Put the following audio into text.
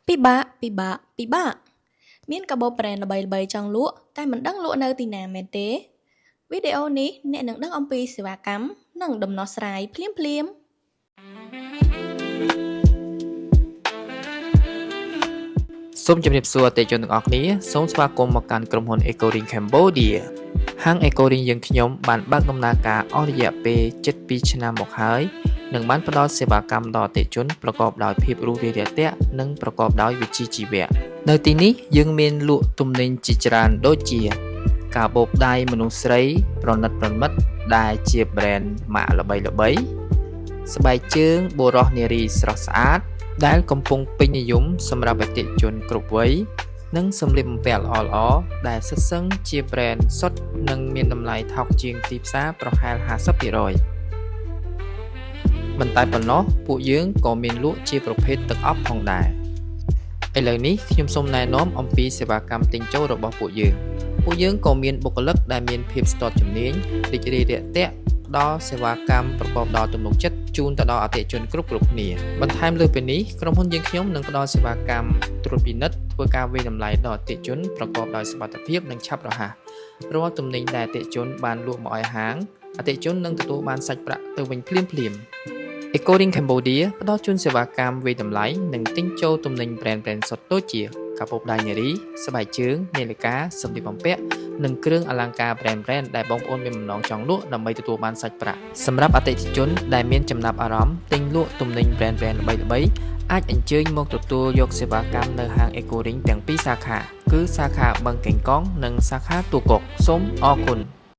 ពិបាកមានកាបូបប្រេនល្បីៗចង់លក់តែមិនដឹងលក់នៅទីណាមែនទេវីដេអូនេះអ្នកនឹងដឹងអំពីសេវាកម្មនិងដំណោះស្រាយភ្លាមសូមជម្រាបសួរអតិថិជនទាំងអស់គ្នាសូមស្វាគមន៍មកកាន់ក្រុមហ៊ុន EcoRing Cambodia ហាង EcoRing យើងខ្ញុំបានបើកដំណើរការអស់រយៈពេលជិត2ឆ្នាំមកហើយនិងបានផ្ដល់សេវាកម្មដល់អតិថិជនប្រកបដោយភាពរួសរាយរាក់ទាក់និងប្រកបដោយវិជ្ជាជីវៈនៅទីនេះយើងមានលក់ទំនិញជាច្រើនដូចជាកាបូបដៃមនុស្សស្រីប្រណិតដែលជា brand ម៉ាកល្បីៗស្បែកជើងបុរសនារីស្រស់ស្អាតដែលកំពុងពេញនិយមសម្រាប់អតិថិជនគ្រប់វ័យនិងសម្លៀកបំពាក់ល្អៗដែលសុទ្ធសឹងជា brand សុទ្ធនិងមានតម្លៃថោកជាងទីផ្សារប្រហែល 50% មិនតែប៉ុណ្ណោះពួកយើងក៏មានលក់ជាប្រភេទទឹកអប់ផងដែរឥឡូវនេះខ្ញុំសូមណែនាំអំពីសេវាកម្មទិញចូលរបស់ពួកយើងក៏មានបុគ្គលិកដែលមានភាពស្ទាត់ជំនាញរីករាយរាក់ទាក់ផ្ដល់សេវាកម្មប្រកបដោយទំនុកចិត្តជូនទៅដល់អតិថិជនគ្រប់គ្នាបន្ថែមលើពីនេះក្រុមហ៊ុនយើងខ្ញុំនឹងផ្ដល់សេវាកម្មត្រួតពិនិត្យធ្វើការវាយតម្លៃដល់អតិថិជនប្រកបដោយសុវត្ថិភាពនិងឆាប់រហ័សរាល់ទំនិញដែលអតិថិជនបានលក់មកឲ្យហាងអតិថិជននឹងទទួលបានសាច់ប្រាក់ទៅវិញភ្លាមEcoRing Cambodia ផ្ដល់ជូនសេវាកម្មវាយតម្លៃនិងទិញចូលទំនិញ brand សុទ្ធដូចជាកាបូបដៃនារីស្បែកជើងនាឡិកាសម្លៀកបំពាក់និងគ្រឿងអលង្ការ brand ដែលបងប្អូនមានបំណងចង់លក់ដើម្បីទទួលបានសាច់ប្រាក់សម្រាប់អតិថិជនដែលមានចំណាប់អារម្មណ៍ទិញលក់ទំនិញ brand ល្បីៗអាចអញ្ជើញមកទទួលយកសេវាកម្មនៅហាង EcoRing ទាំងពីរសាខាគឺសាខាបឹងកេងកងនិងសាខាទូកុកសូមអរគុណ